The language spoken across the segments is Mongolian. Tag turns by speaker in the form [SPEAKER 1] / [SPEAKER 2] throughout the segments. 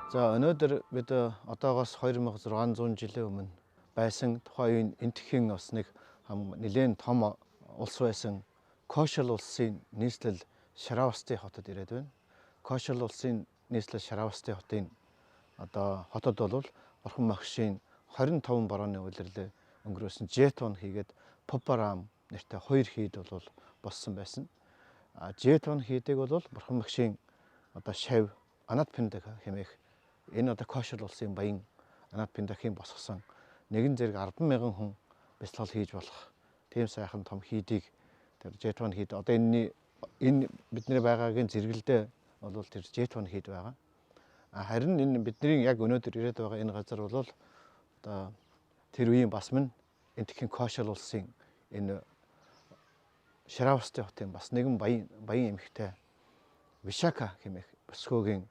[SPEAKER 1] За өнөөдөр бид одоогоос 2600 жилийн өмнө байсан тухайн энтхийн бас нэг нэлээд том улс байсан Кошл улсын нийслэл Шаравасти хотод ирээд байна. Кошл улсын нийслэл Шаравасти хотын хотод бол Бурхан Багшийн 25 борооны улирлээ өнгөрөөсөн жетон хийгээд Попарам нэртэй хоёр хийд бол болсон байсан. Жетон хийдэг бол Бурхан Багшийн шав Анат Пиндак хэмээх энэ Кошл улсын баян Анат Пиндакийн босгосон нэгэн зэрэг 10,000 хүн бяцлал хийж болох тийм сайхан том хийдийг тэр жетон хийд энэ бидний байгаагийн зэрэгэлдээ бол тэр жетон хийд байгаа. Харин энэ бидний яг өнөөдөр ирээд байгаа энэ газар бол тэр үеийн бас мань энтхийн Кошл улсын энэ Шаравасти хотын бас нэгэн баян эмэгтэй Вишака хэмээх өсгөөгийн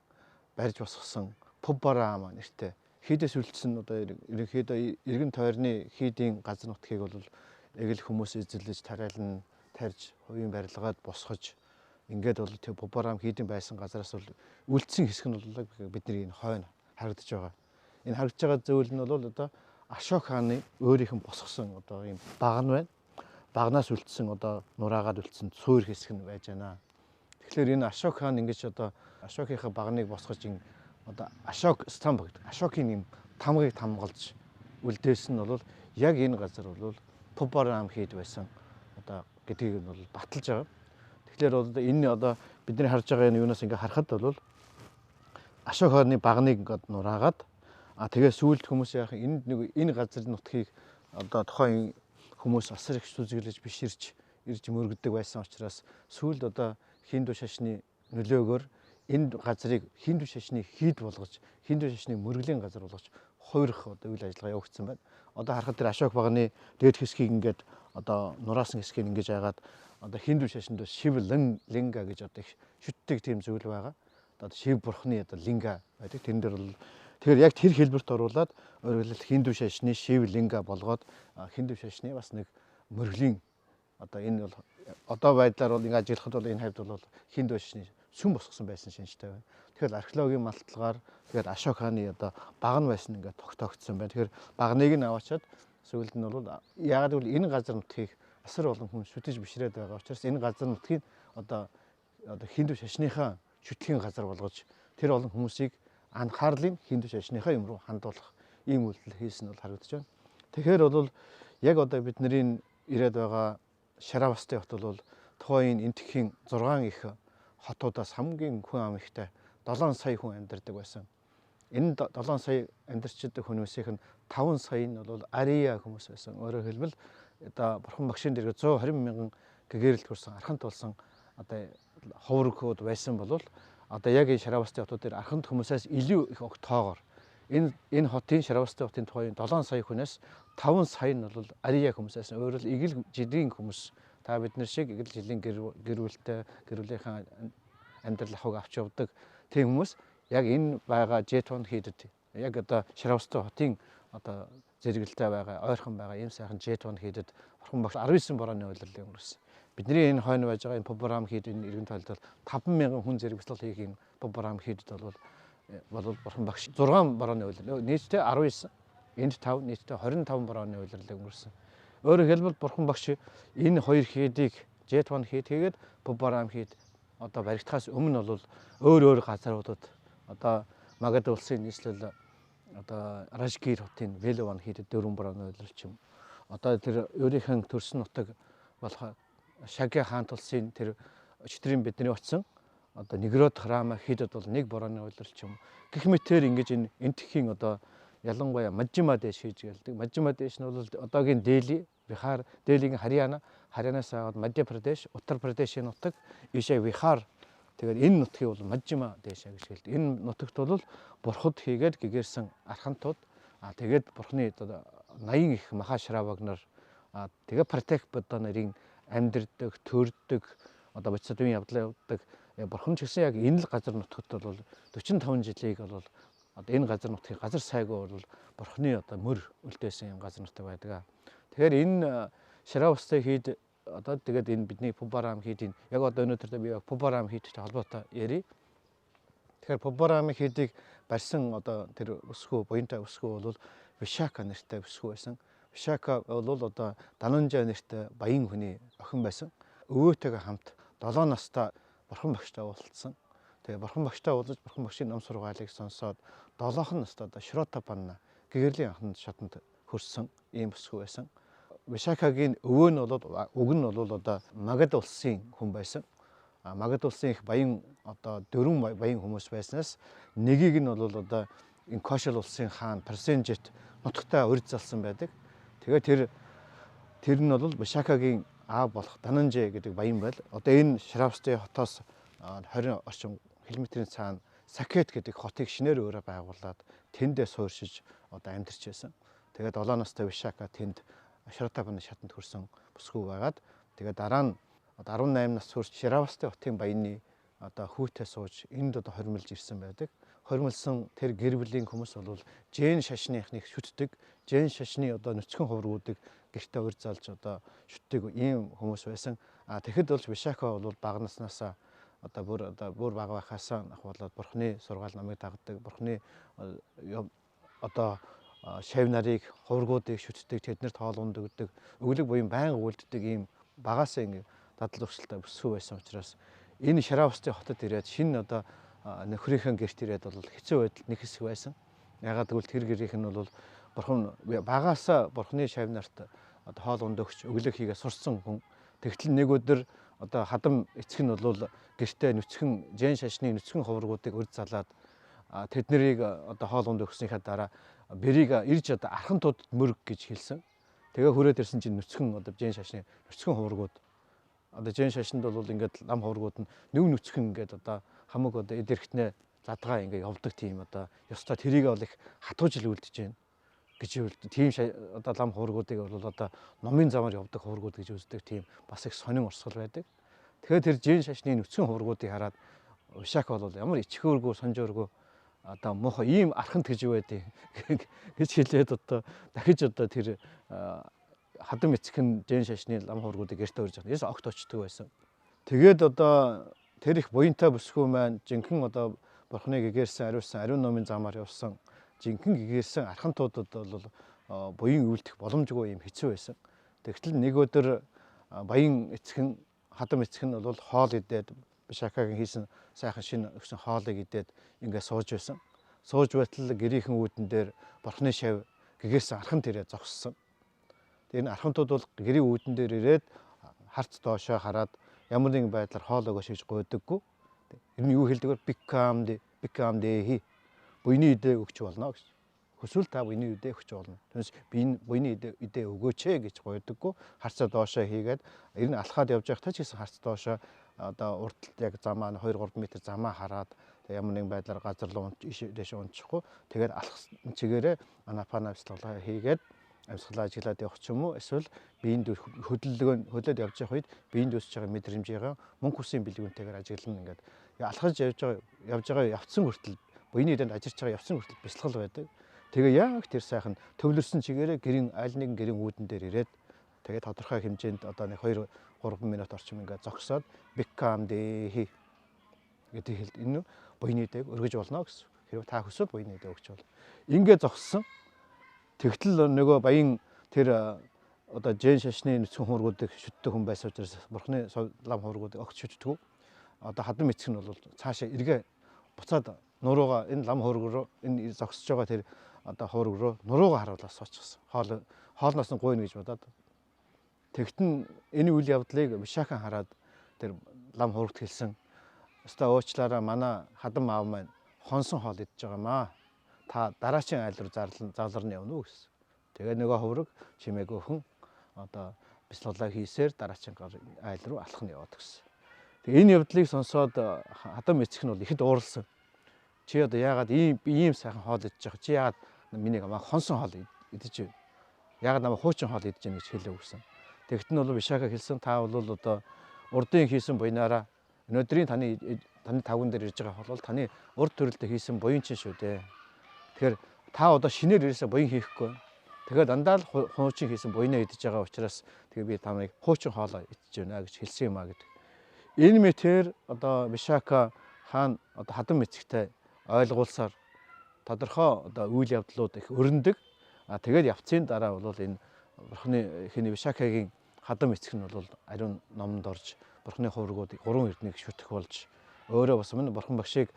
[SPEAKER 1] барьж босгосон Попарам нэртэй хийдээс үлдсэн ерөнхийдөө эргэн тойрны хийдийн газар нутгийг бол эгэл хүмүүс эзэлж тариалан тарьж хувийн барилгаад босгож ингээд бол тэр Попарам хийдийн байсан газараас бол үлдсэн хэсэг нь бол бидний энэ хойно харагдаж байгаа. Энэ харагдаж байгаа зөвлөл нь бол Ашок хааны өөрийнх нь босгосон ийм баган байна. Багнаас үлдсэн нураагаад үлдсэн цөөр хэсэг нь байж байна. Тэгэхээр энэ Ашок хаан ингэж Ашокийнхаа багныг босгож Ашок стамб гэдэг Ашокийн юм тамгыг тамгалж үлдээсэн нь бол яг энэ газар бол Попарам хийд байсан гэдгийг нь бол баталж байгаа. Тэгэхээр энэ бидний харж байгаа энэ юунаас ингээ харахад бол Ашок хааны багныг ингээд нураагаад тэгээ сүүлд хүмүүс яах энэ газрын нутгийг тухайн хүмүүс асар их сүзгэлж биширч ирж мөргөдөг байсан учраас сүүлд хинду шашны нөлөөгөөр энэ газрыг хинду шашны хийд болгож хинду шашны мөргөлийн газар болгож хувирах үйл ажиллагаа явагдсан байна. Харахад тэр Ашок багны дээд хэсгийг ингээд нураасан хэсгийг ингэж яагаад хинду шашинд Шив линга гэж их шүтдэг тийм зүйл байгаа. Шив бурхны линга байдаг. Тэрэн дээр бол тэгэхээр яг тэр хэлбэрт оруулаад өөрөөр хэлбэл хинду шашны Шив линга болгоод хинду шашны бас нэг мөргөлийн энэ бол байдлаар бол ингээд ажиллахад бол энэ хавьд бол хинду шашны сүм босгосон байсан шинжтэй байна. Тэгэхээр археологийн малтлагаар тэгээд Ашок хааны баган байсан ингээд тогтоогдсон байна. Тэгэхээр багныг нь аваачаад сүүлд нь бол яагаад гэвэл энэ газар нутгийг асар олон хүн шүтэж бишрээд байгаа учраас энэ газар нутгийг хинду шашныхаа шүтгэхийн газар болгож тэр олон хүмүүсийг анхаарлын хинду шашныхаа юм руу хандуулах ийм үйлдэл хийсэн бол харагдаж байна. Тэгэхээр бол яг бидний ирээд байгаа Шаравасти хот бол тухайн энтхийн 6 их хотуудаас хамгийн хүн ам ихтэй 7 сая хүн амьдардаг байсан. Энэ 7 сая амьдарчдаг хүмүүсийн 5 сая нь бол Ария хүмүүс байсан. Өөрөөр хэлбэл Бурхан Багшийн дэргээ 120,000 гэгэрэлд хүрсэн арханд болсон ховрогууд байсан бол яг энэ Шаравасти хотууд дээр арханд хүмүүсээс илүү их огтоогоор энэ хотын Шаравасти хотын тухайн 7 сая хүнээс 5 сая нь бол Ария хүмүүсээс өөрөөр игэл жилийн хүмүүс та бид нар шиг игэл жилийн гэрүүлийнхаа амьдрал ахуйг авч явдаг тийм хүмүүс яг энэ байгаа жетон хийдэд яг Шаравасти хотын зэрэгэлдээ байгаа ойрхон байгаа ийм сайхан жетон хийдэд Бурхан Багш 19 борооны улирлыг өнгөрөөсөн. Бидний энэ хойно байж байгаа энэ Попарам хийд энэ эргэн тайлбар 5,000 хүн зэрэг бяцлал хийх энэ Попарам хийдэд бол Бурхан Багш 6 борооны улирал нийтдээ 19 энд 5 нийтдээ 25 борооны улирлыг өнгөрсөн. Өөрөөр хэлбэл Бурхан Багш энэ хоёр хийдийг жетон хийд хийгээд Попарам хийд баригдахаас өмнө бол өөр газруудад Магад улсын нийслэл Ражгир хотын Велован хийдэд 4 борооны улирал ч юм. Тэр өөрийнх нь төрсөн нутаг болох Шаги хаант улсын тэр өчтөрийн бидний очсон Негрод храма хийдэд бол 1 борооны улирал ч юм. Гэх мэтээр ингэж энэ энтхийн ялангуяа Мажжима дэш хийж гэлдэг. Мажжима дэш нь бол одоогийн Дели, Бихар, Делигийн Харянаас аваад Мадья Прадеш, Уттар Прадешийн нутаг, ийшээ Бихар. Тэгээд энэ нутгийг бол Мажжима дэш гэж хэлдэг. Энэ нутагт бол бурхад хийгээд гэгэрсэн архантууд тэгээд бурхны 80 их Махашраваг нар тэгээд Пратек Будда нарын амьдэрдэг, төрдөг, бодисод үеийн явдлаа явуулдаг. Бурхан ч гэсэн яг энэ л газар нутагт бол 45 жилийг бол энэ газар нутгийн газар сайгүй бол бурхны мөр үлдээсэн газар нутаг байдаг. Тэгэхээр энэ Шаравасти хийд тэгээд энэ бидний Попарам хийдийн яг өнөөдөр би Попарам хийдтэй холбоотой ярив. Тэгэхээр Попарам хийдийг барьсан одоо тэр өсгөө буянтай өсгөө бол Вишака нэртэй өсгөө байсан. Вишака бол одоо Дананжа нэртэй баян хүний охин байсан. Өвөөтэйгээ хамт 7 настай бурхан багштай уулзсан. Тэгээ бурхан багштай уулзаж бурхан багшийн ном сургаалыг сонсоод 7 настай одоо Шротапанна гэгэрлийн анхны шатанд хөрсөн ийм өсгөө байсан. Вишакагийн өвөө нь бол уг нь бол одоо Магад улсын хүн байсан. Магад улсын их баян одоо 4 баян хүмүүс байснаас нэгийг нь бол одоо энэ Кошл улсын хаан Персенжит нутагтай урьд залсан байдаг. Тэгээ тэр нь бол Вишакагийн аав болох Дананжэ гэдэг баян байл. Одоо энэ Шравсты хотоос 20 орчим километрийн цаана Сакет гэдэг хотыг шинээр өөрөө байгуулад тэндээ суурьшиж одоо амьдарч байсан. Тэгээд 7 настай Вишака тэнд Шротапанны шатанд хөрсөн бүсгүй байгаад тэгээд дараа нь 18 нас хүрч Шравсты хотын баяны одоо хүүтэй сууж энд одоо хормилж ирсэн байдаг. Хормилсон тэр гэр бүлийн хүмүүс бол Жэн шашныхныг шүтдэг. Жэн шашны одоо нүцгэн хувргуудыг гэртээ урьд залж одоо шүтдэг ийм хүмүүс байсан. Тэгэхэд бол Вишака бол бага наснаас одоо бүр бага байхаас ахвалаад бурхны сургаал намыг дагдаг. Бурхны одоо шав нарыг хувргуудыг шүтдэг, тэднэрт хоол унд өгдөг, өглөг буян байнга үлддэг ийм багаасаа ингэ дадал зуршилтай бүсгүй байсан учраас энэ Шравсты хотод ирээд шинэ одоо нөхрийнхээ гэрт ирээд бол хэцүү байдал нэг хэсэг байсан. Ягаад гэвэл тэр гэрийнх нь бол бурхан багаасаа бурхны шав нарт одоо хоол унд өгч өглөг хийгээ сурсан хүн. Тэгтэл нэг өдөр одоо хадам эцэг нь бол гэртээ нүцгэн Жэн шашны нүцгэн хувргуудыг урьд залаад тэднийг одоо хоол унд өгснийхаа дараа бэрийг ирж одоо архан туудад мөрг гэж хэлсэн. Тэгээ хүрээд ирсэн чинь нүцгэн одоо Жэн шашны нүцгэн хувргууд одоо Жэн шашинд бол ингээд лам хувргууд нь нүцгэн ингээд одоо хамаг одоо эд эрхтнээ задгаа ингээд явдаг тийм одоо ёстой тэрийг бол их хатуужил үлдэж байна гэж үлд. Тийм одоо лам хувргуудыг бол одоо номын замаар явдаг хувргууд гэж үздэг тийм бас их сонин урсгал байдаг. Тэгэхээр тэр Жэн шашны нүцгэн хувргуудыг хараад Вишака бол ямар ичхөөргөө сонжооргөө одоо муухай ийм арханд гэж юу байдیں۔ гэж хэлээд одоо дахиж одоо тэр хадам эцэг нь Жэн шашны лам хувргуудыг гэртээ урьж байгаа. Яс огт очдөг байсан. Тэгээд одоо тэр их буянтай бүсгүй маань жинхэнэ одоо бурхныг гэгэрсэн ариусан ариун номын замаар явсан жинхэнэ гэгэрсэн архантуудад бол буян үйлдэх боломжгүй юм хэцүү байсан. Тэгтэл нэг өдөр баян эцэг нь хадам эцэг нь бол хоол идээд Вишакагийн хийсэн сайхан шинэ өгсөн хоолыг идээд ингээд сууж байсан. Сууж байтал гэрийнхэн үүдэн дээр бурхны шав гэгэрсэн арханд ирээд зогссон. Тэгээд энэ архантууд бол гэрийн үүдэн дээр ирээд харц доошоо хараад ямар нэгэн байдлаар хоол өгөөш гэж гуйдаггүй. Тэр нь юу хэлдэг вэ? Become the буйны идэ өгч болно гэж. Хүсвэл та буйны идэ өгч болно. Түүнээс би энэ буйны идэ өгөөч гэж гуйдаггүй. Харцаа доошоо хийгээд ер нь алхаад явж байхдаа ч гэсэн харц доошоо одоо урталт яг замаа 2-3 м замаа хараад ямар нэгэн байдлаар газар руу дээш унчихгүй. Тэгээд алхах чигээрээ анапана бяцлалаа хийгээд амьсгалаа ажиглаад явах ч юм уу эсвэл биеинд хөдөлгөөд явж явах үед биеинд үсэж байгаа мэдрэмжийн мөнгө хүсийн бэлгүүнтэйгээр ажиглана ингээд алхаж явж байгаа явцсан хүртэл буйны идэнд ажиллаж байгаа явцсан хүртэл бяцлал байдаг. Тэгээ яг тэр сайхан төвлөрсөн чигээрээ гэрийн аль нэгэн гэрийн үүдэн дээр ирээд тэгээ тодорхой хэмжээнд одоо нэг 2-3 минут орчим ингээд зогсоод become the гэдэг хэлд энэ буйны идэг өргөж болно гэсэн. Хэрвээ та хүсвэл буйны идэг өгч бол ингээд зогссон. Тэгтэл нөгөө баян тэр одоо Жэн шашны нүцгэн хувргуудыг шүтдэг хүн байсан учраас бурхны лам хувргуудыг огт шүтдэг. Одоо хадам эцэг нь бол цаашаа эргээ буцаад нуруугаа энэ лам хувраг руу энэ зогсож байгаа тэр одоо хувраг руу нуруугаа харуулаад суучихсан. Хоолноос нь гуйна гэж бодоод. Тэгтэн энэ үйл явдлыг Вишака хараад тэр лам хуврагт хэлсэн. Өстой уучлаарай манай хадам аав маань хонсон хоол идж байгаамаа. Та дараачийн айл руу залран явна уу гэсэн. Тэгээ нөгөө хувраг чимээг өхөн одоо бяцлалаа хийсээр дараачийн айл руу алах нь яваад гэсэн. Тэгээ энэ явдлыг сонсоод хадам эцэг нь бол ихэд ууралсан. Чи одоо яагаад ийм сайхан хоол идж байгаа? Чи яагаад миний хонсон хоол идэж байна? Яагаад намайг хуучин хоол идэж байна гэж хэлээ өгсөн. Тэгт нь бол Вишака хэлсэн та бол одоо урдын хийсэн буйнаараа өнөөдрийн таны тавган дээр ирж байгаа бол таны урд төрөлдөө хийсэн буян чинь шүү дээ. Тэгэхээр та одоо шинээр ирээсээ буян хийхгүй. Тэгээд дандаа л хуучин хийсэн буйнаа идэж байгаа учраас тэгээ би таныг хуучин хоолоо идэж байна гэж хэлсэн юм а гэдэг. Энэ мэтэр одоо Вишака хаан одоо хадам эцэгтэй ойлгуулсаар тодорхой одоо үйл явдлууд их өрнөдөг. Тэгээд явцын дараа бол энэ бурхны хиний Вишакагийн хадам эцэг нь бол ариун номонд орж бурхны хуврагуудыг 3 эрднийг шүтэх болж өөрөө бас мөн бурхан багшийг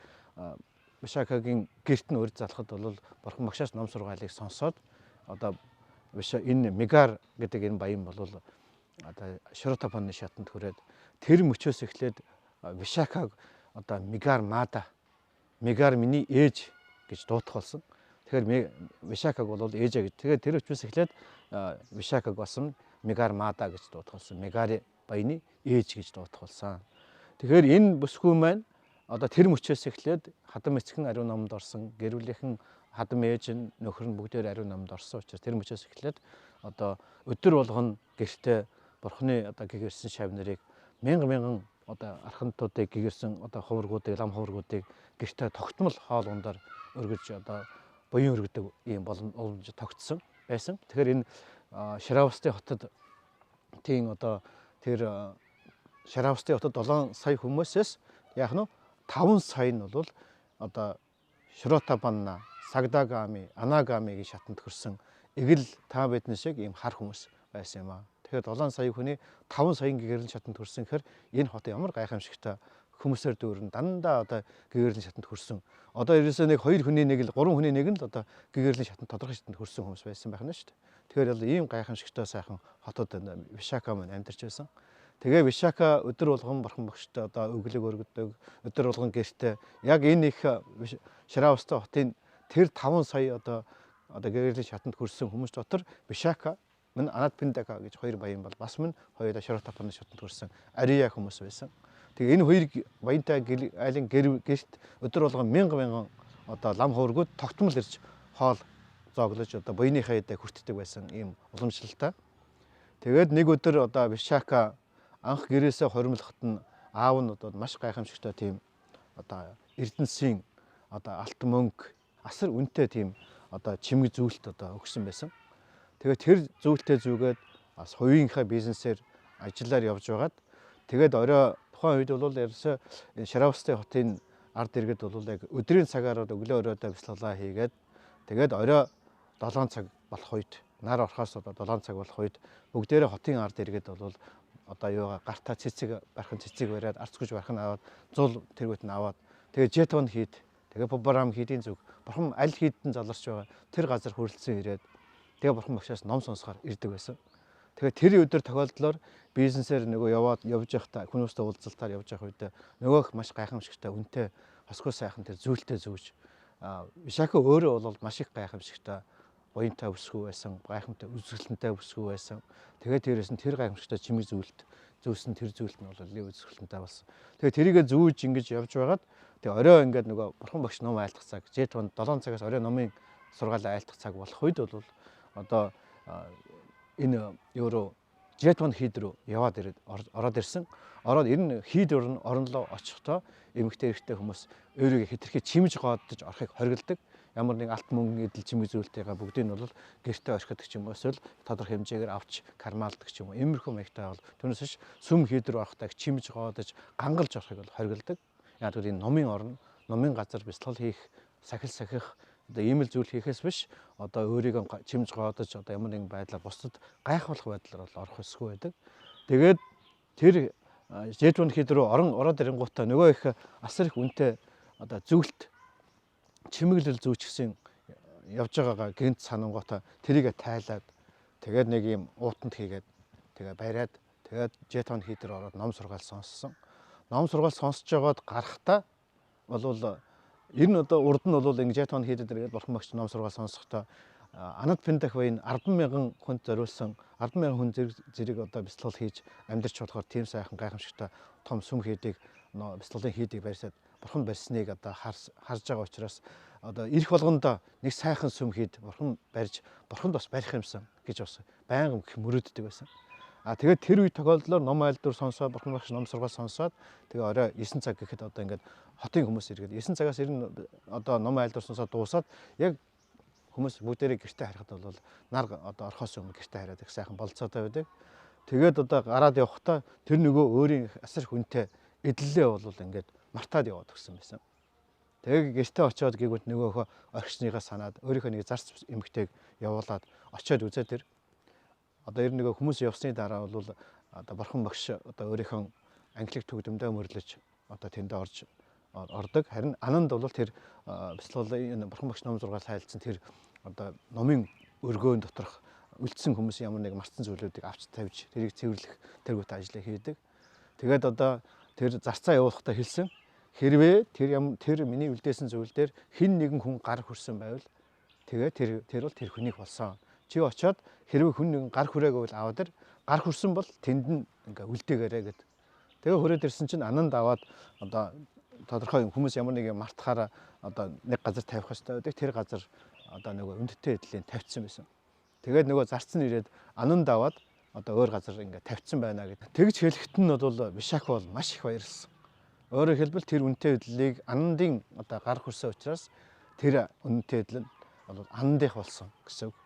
[SPEAKER 1] Вишакагийн гэрт нь урьд залхад бол бурхан багшаас ном сургаалыг сонсоод одоо энэ Мегар гэдэг энэ баян бол одоо Шротапаны шатанд хүрээд тэр мөчөөс эхлээд Вишакаг одоо Мегар Мада, Мегар миний ээж гэж дуудах болсон. Тэгэхээр Вишакаг бол ээжээ гэж. Тэгээд тэр учраас эхлээд Вишакаг болсон Мегар Мада гэж дуудах болсон. Мегари баяны ээж гэж дуудах болсон. Тэгэхээр энэ бүсгүй маань одоо тэр мөчөөс эхлээд хадам эцэг нь ариун номонд орсон, гэр бүлийнхэн хадам ээж нь нөхөр нь бүгдээр ариун номонд орсон учраас тэр мөчөөс эхлээд одоо өдөр болгон гэртээ бурхны одоо гэгэрсэн шав нарыг мянган одоо архантуудыг гэгэрсэн одоо хуврагуудыг, лам хуврагуудыг гэртээ тогтмол хоол ундаар өргөж одоо буян өргөдөг ийм боломж тогтсон байсан. Тэгэхээр энэ Шаравстын хотод тийм одоо тэр Шаравстын хотод 7 сая хүмүүсээс яг нь 5 сая нь бол одоо Шротапанна, Сагдагами, Анагаамигийн шатанд хүрсэн эгэл та бидний шиг ийм хар хүмүүс байсан юм аа. Тэгэхээр 7 сая хүний 5 саяын гэгэрэл шатанд хүрсэн гэхээр энэ хот ямар гайхамшигтай хүмүүсээр дүүрэн дандаа одоо гэгэрлийн шатанд хүрсэн. Одоо ерөөсөө нэг 2 хүний нэг л 3 хүний нэг нь л одоо гэгэрлийн шатанд тодорхой шатанд хүрсэн хүмүүс байсан байх нь шүү дээ. Тэгэхээр бол ийм гайхамшигтай сайхан хотод Вишака маань амьдарч байсан. Тэгээ Вишака өдөр болгон бурхан багштай одоо өглөг өргөдөг, өдөр болгон гэртээ яг энэ их Шаравстын хотын тэр 5 сая одоо гэгэрлийн шатанд хүрсэн хүмүүс дотор Вишака мөн Анатпиндака гэж 2 баян бол бас мөн хоёулаа Шротапаны шатанд хүрсэн Ария хүмүүс байсан. Тэгээ энэ 2 баянтай айлын гэрт өдөр болгон мянган одоо лам хуврагууд тогтмол ирж хоол зооглож одоо буйныхаа эдэ хүртдэг байсан ийм уламжлалтай. Тэгээд нэг өдөр одоо Вишака анх гэрээсээ хоримлоход нь аав нь одоо маш гайхамшигтай тийм одоо эрдэнсийн одоо алт мөнгө асар үнэтэй тийм одоо чимэг зүйлт одоо өгсөн байсан. Тэгээд тэр зүйлтээ зүгээд бас хувийнхаа бизнесээр ажиллаар явж байгаад тэгээд орой тухайн үед бол ерөөсөө Шаравстын хотын ард иргэд бол яг өдрийн цагаар өглөө оройдоо бяцлаглаа хийгээд тэгээд орой 7 цаг болох үед нар орохоос одоо 7 цаг болох үед бүгдээрээ хотын ард иргэд бол одоо юугаа гартаа цэцэг бархан цэцэг бариад арцгүйж бархан аваад зул тэргүүт нь аваад тэгээд жетон хийд тэгээд Бобарам хийдийн зүг бурхан аль хийдэн заларч байгаа тэр газар хүрэлцэн ирээд тэгээд бурхан багшаас ном сонсохоор ирдэг байсан. Тэгээд тэр өдөр тохиолдлоор бизнесээр нөгөө явж явахдаа хүмүүстэй уулзалтаар явж явах үед нөгөөх маш гайхамшигтай үнэтэй хосгоо сайхан тэр зүйлтэй зүүж Вишака өөрөө бол маш их гайхамшигтай буянтай өсгөө байсан, гайхамтай үзэсгэлэнтэй өсгөө байсан. Тэгээд тэрээс нь тэр гайхамшигтай чимэг зүйлт зүүсэн тэр зүйлт нь бол үзэсгэлэнтэй болсон. Тэгээд тэрийгэ зүүж ингэж явж байгаад тэгээд орой ингээд нөгөө бурхан багш ном айлтгах цаг, жетонд 7 цагаас орой номын сургаалаа айлтгах цаг болох үед бол одоо энэ евро жетон хийд рүү яваад ирээд ороод ирсэн. Ороод энэ хийд орнолоо очихдоо эмэгтэй эрэгтэй хүмүүс өөрийгөө хэтэрхий чимж гооддож орохыг хориглодог. Ямар нэг алт мөнгө эдэл чимэг зүйлтэйгээ бүгдийг нь бол гэртээ орхидог ч юм уу эсвэл тодорхой хэмжээгээр авч кармаалдаг ч юм уу. Иймэрхүү маягтай бол түүнээс биш сүм хийд рүү орохдоо чимж гоодож гангалж орохыг бол хориглодог. Яг л энэ номын орн, номын газар бяцлал хийх, сахих одоо ийм л зүйл хийхээс биш одоо өөрийгөө чимж гоодож одоо ямар нэгэн байдлаар бусдад гайхуулах байдлаар бол орох эсгүй байдаг. Тэгээд тэр жетон хийд рүү ороод ирэнгуутаа нөгөө их асар их үнэтэй одоо зүйлт чимэглэл зүүчгсэн явж байгаагаа гинт санангуудаа тэрийгэ тайлаад тэгээд нэг юм уутанд хийгээд тэгээ бариад тэгээд жетон хийд рүү ороод ном сургаал сонссон. Ном сургаал сонсож байгаад гарахтаа бол ер нь одоо урд нь бол ингэ жетон хийдэд ирээд бурхан багш ном сургаал сонсохдоо Анатпиндах баян 100000 хүнд зориулсан 100000 хүн зэрэг одоо бяцлал хийж амьдарч болохоор тийм сайхан гайхамшигтай том сүм хийдийг бяцлалын хийдийг барьсаад бурхан барьсныг одоо харж байгаа учраас одоо ирэх болгондоо нэг сайхан сүм хийд бурхан барьж бурханд бас барих юмсан гэж бас байнга мөрөөддөг байсан. Тэгээд тэр үе тохиолдлоор ном айлдвар сонсоод бурхан багш ном сургаал сонсоод тэгээ орой 9 цаг гэхэд одоо ингээд хотын хүмүүс иргээд 9 цагаас ирнэ одоо ном айлдвар сонсоод дуусаад яг хүмүүс бүгдээрээ гэртээ харахад бол нар одоо орхоос өмнө гэртээ хараад их сайхан болцоотой байдаг. Тэгээд одоо гараад явахдаа тэр нөгөө өөрийн асар хүнтэй эдлэлээ бол ингээд мартаад яваад өгсөн байсан. Тэгээ гэртээ очиод гээгүүт нөгөөхөө орхисныгаа санаад өөрийнхөө нэг зарц эмэгтэйг явуулаад очиод үзээ тэр. Одоо ер нь нөгөө хүмүүс явсны дараа бол одоо бурхан багш одоо өөрийнхөө англиг төгөдөмдөө мөрлөж одоо тэнд ордог. Харин Ананд бол тэр бяцлалын бурхан багш ном 6 хайлтсан тэр одоо номын өргөөн доторх үлдсэн хүмүүсийн ямар нэг мартсан зүйлүүдийг авч тавьж тэрийг цэвэрлэх тэргүүт ажлыг хийдэг. Тэгээд одоо тэр зарцаа явуулахдаа хэлсэн. Хэрвээ тэр миний үлдээсэн зүйл дээр хэн нэгэн хүн гар хүрсэн байвал тэгээ тэр бол тэр хүнийг болсон. Чи очиод хэрвээ хүн нэгэн гар хүрээгүй бол аваад гар хүрсэн бол тэнд нь ингээ үлдээгээрэй гэд. Тэгээ хүрээд ирсэн чинь Ананд аваад одоо тодорхой хүмүүс ямар нэг юм мартахаараа одоо нэг газар тавих хэрэгтэй байдаг. Тэр газар одоо нөгөө өндөртэй эдлийн тавьчихсан байсан. Тэгээд нөгөө зарц нь ирээд Ананд аваад одоо өөр газар ингээ тавьчихсан байна гэдэг. Тэгж хэлэхэд нь бол Вишака бол маш их баярлсан. Өөрөөр хэлбэл тэр үнэтэй эдлийг Анандын одоо гар хүрсэн учраас тэр үнэтэй эдэл нь бол Анандих болсон гэсэн үг.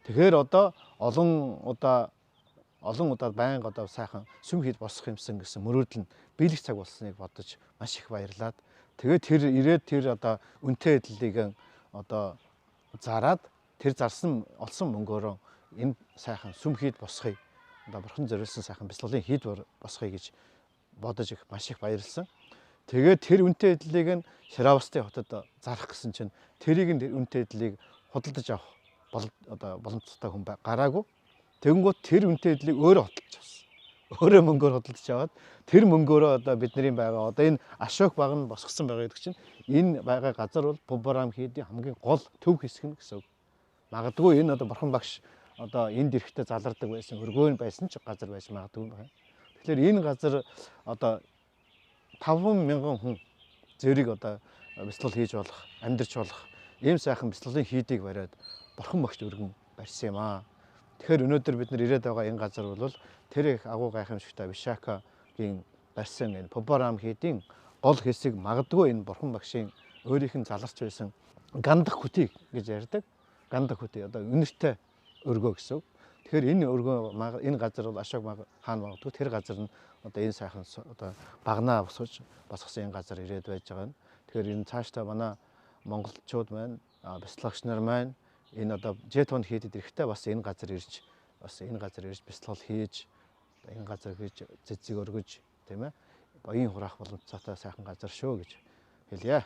[SPEAKER 1] Тэгэхээр одоо олон удаа байнга одоо сайхан сүм хийд босох юмсан гэсэн мөрөөдөл нь биелэх цаг болсныг бодож маш их баярлаад тэгээд тэр ирээд тэр одоо үнэтэй эдлийг одоо зараад тэр зарсан олсон мөнгөөрөө энэ сайхан сүм хийд босхыг одоо бурхан зориулсан сайхан бяцлалын хийд босхыг гэж бодож их маш их баярлсан. Тэгээд тэр үнэтэй эдлийг нь Шравастын хотод зарах гэсэн чинь тэрийг нь үнэтэй эдлийг худалдаж авах боломжтой хүн гараагүй. Тэгэнгүүт тэр үнэтэй эдлийг өөрөө худалдаж авсан. Өөрөө мөнгөөр худалдаж аваад тэр мөнгөөрөө одоо бидний байгаа одоо энэ Ашок баг нь босгосон байгаа гэдэг чинь энэ байгаа газар бол Пубарам хийдийн хамгийн гол төв хэсэг нь гэсэн үг. Магадгүй энэ одоо бурхан багш одоо энд ирэхдээ залардаг байсан өргөөн байсан ч газар байж магадгүй байна. Тэгэхээр энэ газар одоо 5,000 хүн зэрэг одоо бяцлал хийж болох, амьдарч болох ийм сайхан бяцлалын хийдийг бариад бурхан багшд өргөн барьсан юм аа. Тэгэхээр өнөөдөр бид нар ирээд байгаа энэ газар бол тэр их агуу гайхамшигтай Вишакагийн барьсан энэ Пубарам хийдийн гол хэсэг магадгүй энэ бурхан багшийн өөрийнх нь заларч байсан гандах хүтий гэж ярьдаг. Гандах хүтий одоо үнэртэй өргөө гэсэн үг. Тэгэхээр энэ өргөө энэ газар бол Ашок хаан магадгүй тэр газар нь одоо энэ сайхан одоо багнаа босгосон энэ газар ирээд байж байгаа нь. Тэгэхээр энэ цаашдаа манай монголчууд маань бяцлагч нар маань энэ одоо жетон хийдэд ирэхдээ бас энэ газар ирж бяцлал хийж энэ газар хийж цэцэг өргөж тийм ээ баян хураах боломжтой сайхан газар шүү гэж хэлье.